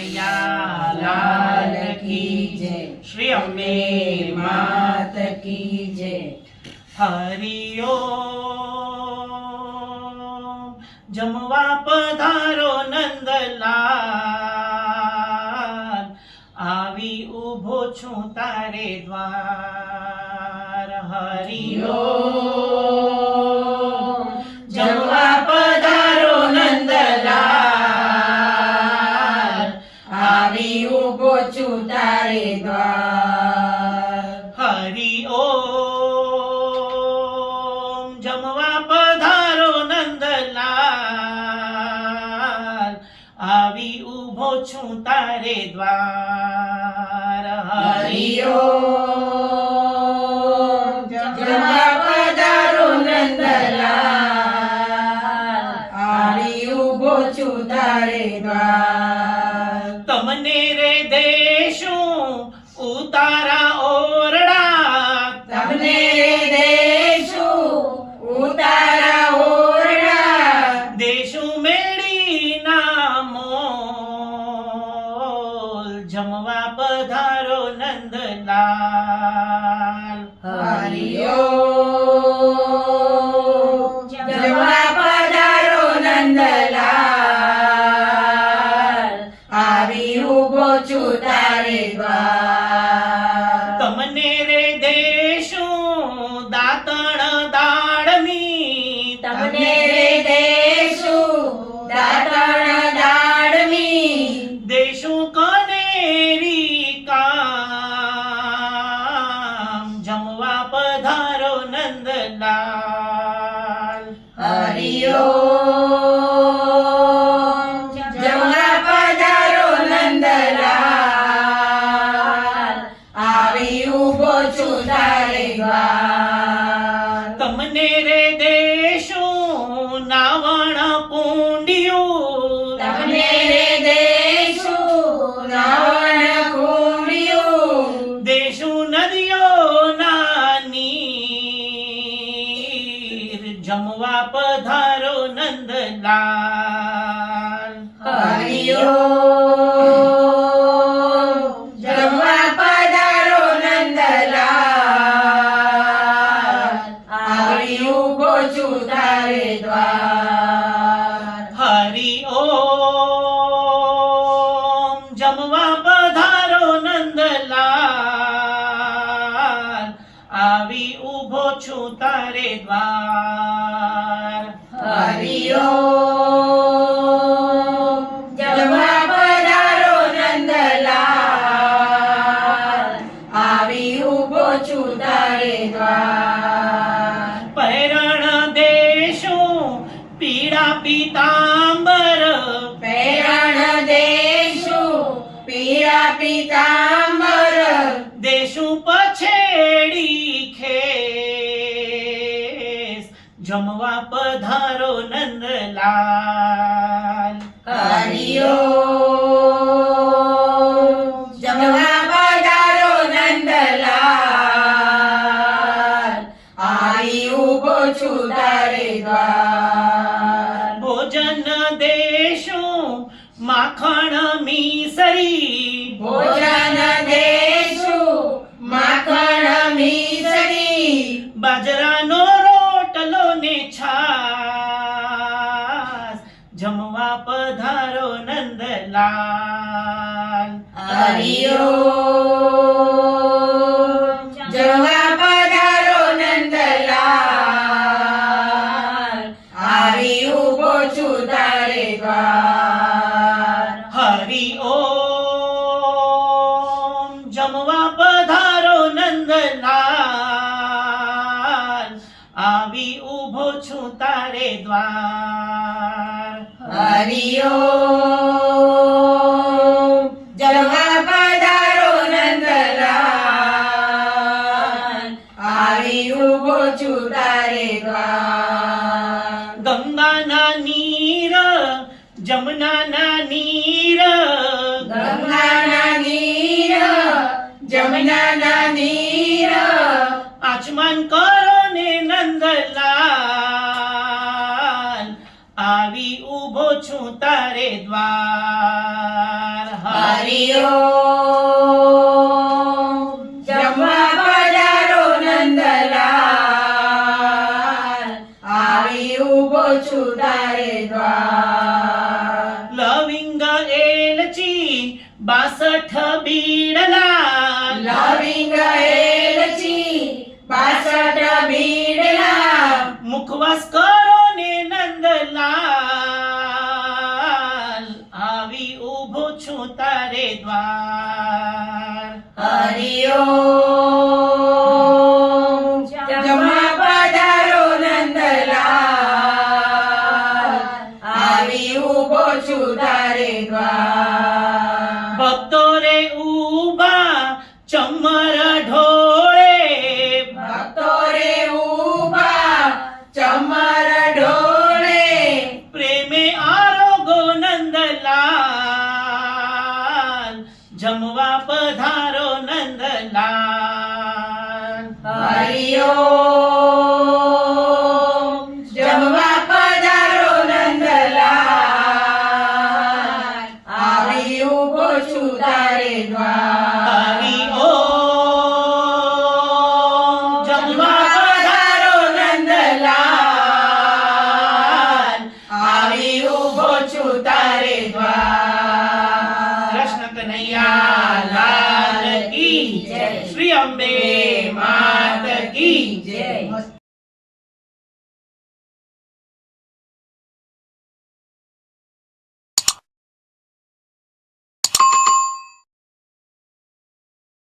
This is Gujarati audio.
કનૈયા લાલ કી જય, શ્રી અંબે માત કી જય. હરિઓમ જમવા પધારો નંદલાલ, આવી ઊભો છું તારે દ્વાર. હરિઓમ જમવા પધારો નંદલાલ, આવી ઊભો છું તારે દ્વાર. હરિઓમ જમવા પધારો નંદલાલ, આવી ઊભો છું તારે દ્વાર. હરિઓમ જમવા પધારો નંદલાલ, આવી ઊભો છું તારે દ્વાર. તમને રે દેશું ઉતારા ઓરડા, તમને દેશું ઉતારા ઓરડા, દેશું મેળીના મોલ, જમવા પધારો નંદલાલ. હરિઓમ જમવા પધારો નંદલાલ, આવી ઊભો છું તારે દ્વાર. તમને રે દેશું દાતણ દાળમી, તમને દેશું દાતણ દાળમી, દેશું કનેરી કામ, જમવા પધારો નંદલાલ. હરિઓમ જમવા પધારો નંદલાલ, આવી ઊભો છું તારે દ્વાર. તમને રે દેશું નાવણ કુંડિયું, તમને દેશું નાવણ કુંડિયું, દેશું નદીઓના નીર, જમવા પધારો નંદલાલ. હરિઓમ જમવા પધારો નંદલાલ, આવી ઊભો છું તારે દ્વાર. હરિઓમ જમવા પધારો નંદલાલ, આવી ઊભો છું તારે દ્વાર. હરિઓમ જમવા પધારો નંદલાલ, આવી ઊભો છું તારે દ્વાર. પૈરણ દેશું પીળા પીતાંબર, પેરણ દેશું પીળા પીતાંબર, દેશું પછેડી ખેસ, જમવા પધારો નંદલાલ. હરિઓમ જમવા પધારો નંદલાલ, આવી ઊભો છું તારે દ્વાર. ભોજન દેશું માખણ મીસરી, ભોજન દેશું માખણ મીસરી, બાજરાનો રોટલો ને છાસ, જમવા પધારો નંદલાલ. હરિઓમ જમવા પધારો નંદલાલ, આવી ઊભો છું તારે દ્વાર. હરિઓમ જમવા પધારો નંદલાલ, આવી ઊભો છું તારે દ્વાર. હરિઓમ જમવા પધારો નંદલાલ, આવી ઊભો છું તારે દ્વાર. ગંગાના નીર જમનાના નીર, ગંગાના નીર જમનાના નીર, આચમન કરો ને નંદલાલ, આવી ઊભો છું તારે દ્વાર. હરિઓમ જમવા પધારો નંદલાલ આવી ઊભો છું તારે દ્વાર લવિંગ એલચી 62 બીડલા લવિંગ એલચી 62 બીડલા મુખવાસ કરો ને નંદલાલ આવી ઊભો છું તારે દ્વાર હરિઓમ જમવા પધારો નંદલાલ આવી ઊભો છું તારે દ્વાર ભક્તો રે ઊભા ચમર ઢોળે ભક્તો રે ઊભા ચમર ઢોળે પ્રેમે આરોગો નંદલાલ જમવા પધારો નંદલાલ હરિઓમ જમવા પધારો નંદલાલ આવી ઊભો છું તારે દ્વાર હરિ ઓમ જમવા પધારો નંદલાલ આવી ઊભો છું તારે દ્વાર કૃષ્ણ કનૈયા લાલ કી જય શ્રી અંબે મા